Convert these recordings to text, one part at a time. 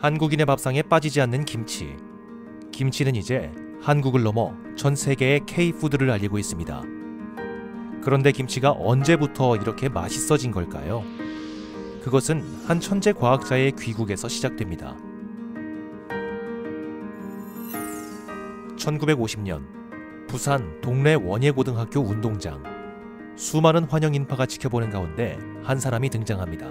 한국인의 밥상에 빠지지 않는 김치. 김치는 이제 한국을 넘어 전 세계의 K푸드를 알리고 있습니다. 그런데 김치가 언제부터 이렇게 맛있어진 걸까요? 그것은 한 천재 과학자의 귀국에서 시작됩니다. 1950년 부산 동래 원예고등학교 운동장. 수많은 환영 인파가 지켜보는 가운데 한 사람이 등장합니다.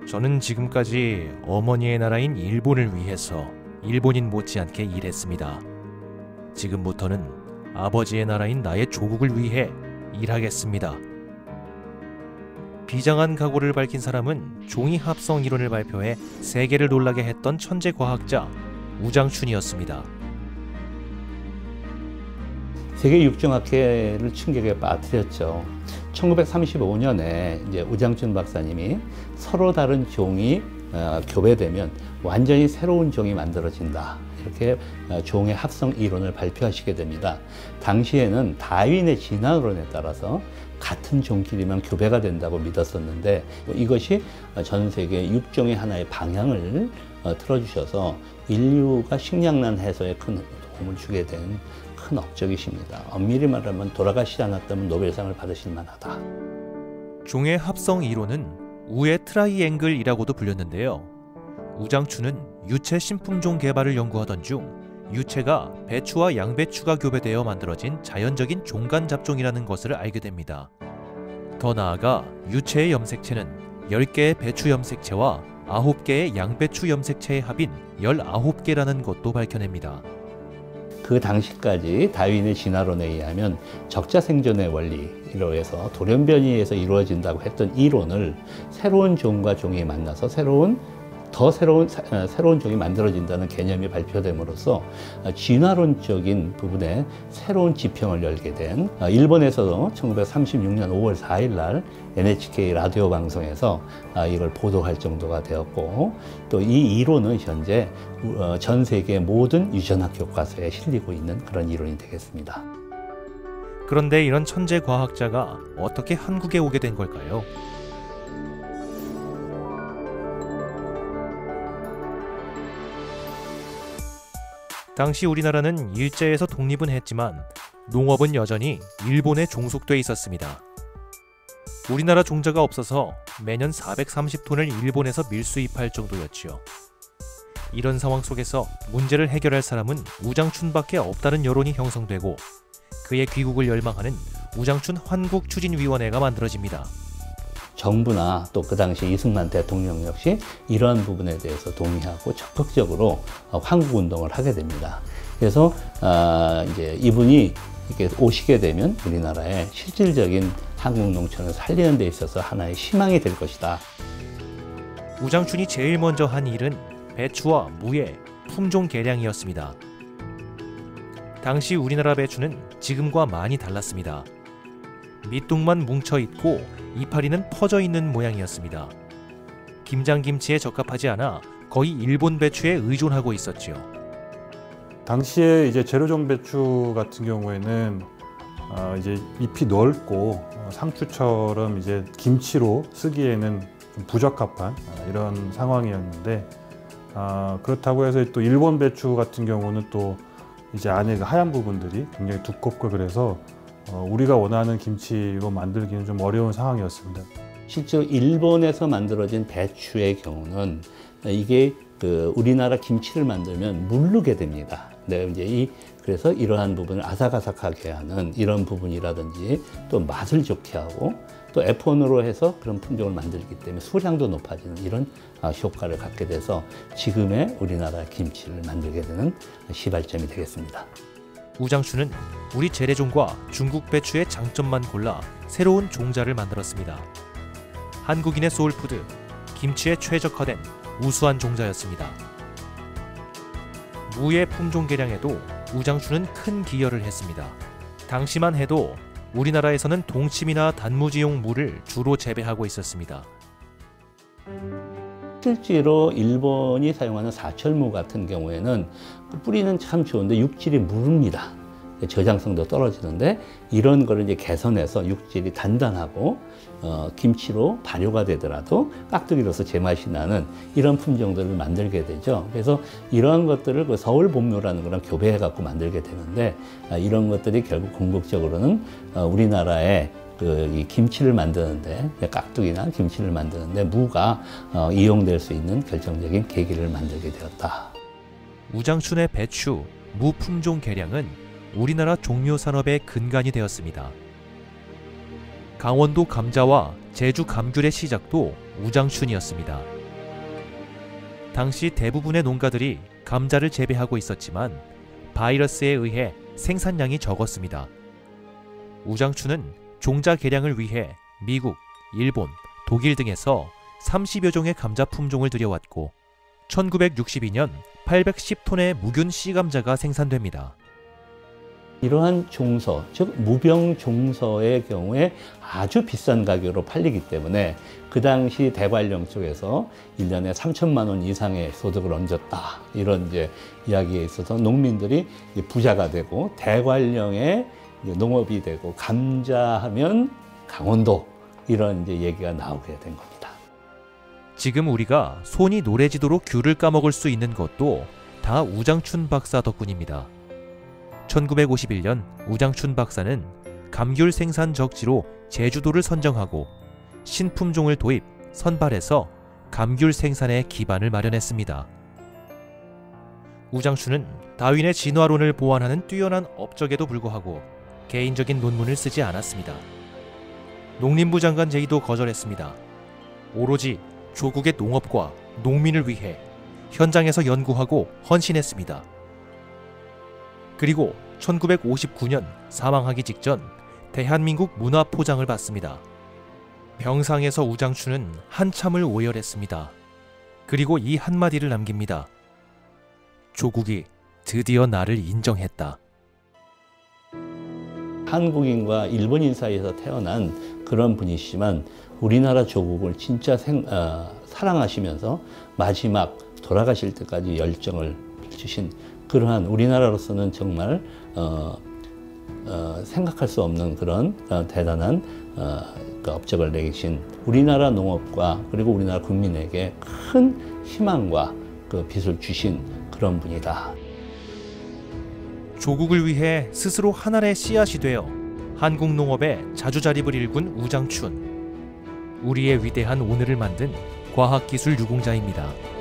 저는 지금까지 어머니의 나라인 일본을 위해서 일본인 못지않게 일했습니다. 지금부터는 아버지의 나라인 나의 조국을 위해 일하겠습니다. 비장한 각오를 밝힌 사람은 종이 합성 이론을 발표해 세계를 놀라게 했던 천재 과학자 우장춘이었습니다. 세계 육종학회를 충격에 빠뜨렸죠. 1935년에 이제 우장춘 박사님이 서로 다른 종이 교배되면 완전히 새로운 종이 만들어진다. 이렇게 종의 합성 이론을 발표하시게 됩니다. 당시에는 다윈의 진화론에 따라서 같은 종끼리만 교배가 된다고 믿었었는데 이것이 전 세계 육종의 하나의 방향을 틀어주셔서 인류가 식량난 해소에 큰 도움을 주게 된 큰 업적이십니다. 엄밀히 말하면 돌아가시지 않았다면 노벨상을 받으실 만하다. 종의 합성 이론은 우의 트라이앵글이라고도 불렸는데요. 우장춘은 유채 신품종 개발을 연구하던 중 유채가 배추와 양배추가 교배되어 만들어진 자연적인 종간 잡종이라는 것을 알게 됩니다. 더 나아가 유채의 염색체는 10개의 배추 염색체와 9개의 양배추 염색체의 합인 19개라는 것도 밝혀냅니다. 그 당시까지 다윈의 진화론에 의하면 적자 생존의 원리로 해서 돌연변이에서 이루어진다고 했던 이론을 새로운 종과 종이 만나서 새로운 종이 만들어진다는 개념이 발표됨으로써 진화론적인 부분에 새로운 지평을 열게 된 일본에서도 1936년 5월 4일 날 NHK 라디오 방송에서 이걸 보도할 정도가 되었고 또 이 이론은 현재 전 세계 모든 유전학 교과서에 실리고 있는 그런 이론이 되겠습니다. 그런데 이런 천재 과학자가 어떻게 한국에 오게 된 걸까요? 당시 우리나라는 일제에서 독립은 했지만 농업은 여전히 일본에 종속돼 있었습니다. 우리나라 종자가 없어서 매년 430톤을 일본에서 밀수입할 정도였지요. 이런 상황 속에서 문제를 해결할 사람은 우장춘밖에 없다는 여론이 형성되고 그의 귀국을 열망하는 우장춘 환국추진위원회가 만들어집니다. 정부나 또 그 당시 이승만 대통령 역시 이러한 부분에 대해서 동의하고 적극적으로 환국운동을 하게 됩니다. 그래서 이제 이분이 이렇게 오시게 되면 우리나라의 실질적인 한국 농촌을 살리는 데 있어서 하나의 희망이 될 것이다. 우장춘이 제일 먼저 한 일은 배추와 무의 품종 개량이었습니다. 당시 우리나라 배추는 지금과 많이 달랐습니다. 밑둥만 뭉쳐있고 이파리는 퍼져있는 모양이었습니다. 김장김치에 적합하지 않아 거의 일본 배추에 의존하고 있었지요. 당시에 이제 재료종 배추 같은 경우에는 이제 잎이 넓고 상추처럼 이제 김치로 쓰기에는 좀 부적합한 이런 상황이었는데 그렇다고 해서 또 일본 배추 같은 경우는 또 이제 안에 그 하얀 부분들이 굉장히 두껍고 그래서 우리가 원하는 김치로 만들기는 좀 어려운 상황이었습니다. 실제로 일본에서 만들어진 배추의 경우는 이게 우리나라 김치를 만들면 무르게 됩니다. 네, 이제 그래서 이러한 부분을 아삭아삭하게 하는 이런 부분이라든지 또 맛을 좋게 하고 또 F1으로 해서 그런 품종을 만들기 때문에 수량도 높아지는 이런 효과를 갖게 돼서 지금의 우리나라 김치를 만들게 되는 시발점이 되겠습니다. 우장춘은 우리 재래종과 중국 배추의 장점만 골라 새로운 종자를 만들었습니다. 한국인의 소울푸드, 김치에 최적화된 우수한 종자였습니다. 무의 품종 개량에도 우장춘은 큰 기여를 했습니다. 당시만 해도 우리나라에서는 동치미나 단무지용 무를 주로 재배하고 있었습니다. 실제로 일본이 사용하는 사철무 같은 경우에는 뿌리는 참 좋은데 육질이 무릅니다. 저장성도 떨어지는데 이런 거를 이제 개선해서 육질이 단단하고 김치로 발효가 되더라도 깍두기로서 제맛이 나는 이런 품종들을 만들게 되죠. 그래서 이러한 것들을 그 서울 봄묘라는 거랑 교배해 갖고 만들게 되는데 이런 것들이 결국 궁극적으로는 우리나라의 이 김치를 만드는데 깍두기나 김치를 만드는데 무가 이용될 수 있는 결정적인 계기를 만들게 되었다. 우장춘의 배추, 무 품종 개량은 우리나라 종묘 산업의 근간이 되었습니다. 강원도 감자와 제주 감귤의 시작도 우장춘이었습니다. 당시 대부분의 농가들이 감자를 재배하고 있었지만 바이러스에 의해 생산량이 적었습니다. 우장춘은 종자 개량을 위해 미국, 일본, 독일 등에서 30여 종의 감자 품종을 들여왔고 1962년 810톤의 무균 씨감자가 생산됩니다. 이러한 종서, 즉 무병 종서의 경우에 아주 비싼 가격으로 팔리기 때문에 그 당시 대관령 쪽에서 1년에 3천만 원 이상의 소득을 얹었다. 이런 이제 이야기에 있어서 농민들이 부자가 되고 대관령의 농업이 되고 감자하면 강원도 이런 이제 얘기가 나오게 된 겁니다. 지금 우리가 손이 노래지도록 귤을 까먹을 수 있는 것도 다 우장춘 박사 덕분입니다. 1951년 우장춘 박사는 감귤 생산 적지로 제주도를 선정하고 신품종을 도입, 선발해서 감귤 생산의 기반을 마련했습니다. 우장춘은 다윈의 진화론을 보완하는 뛰어난 업적에도 불구하고 개인적인 논문을 쓰지 않았습니다. 농림부 장관 제의도 거절했습니다. 오로지 조국의 농업과 농민을 위해 현장에서 연구하고 헌신했습니다. 그리고 1959년 사망하기 직전 대한민국 문화포장을 받습니다. 병상에서 우장춘은 한참을 오열했습니다. 그리고 이 한마디를 남깁니다. 조국이 드디어 나를 인정했다. 한국인과 일본인 사이에서 태어난 그런 분이시지만 우리나라 조국을 진짜 사랑하시면서 마지막 돌아가실 때까지 열정을 주신 그러한 우리나라로서는 정말 생각할 수 없는 그런 대단한 그 업적을 내신 우리나라 농업과 그리고 우리나라 국민에게 큰 희망과 그 빛을 주신 그런 분이다. 조국을 위해 스스로 한 알의 씨앗이 되어 한국 농업의 자주자립을 일군 우장춘. 우리의 위대한 오늘을 만든 과학기술 유공자입니다.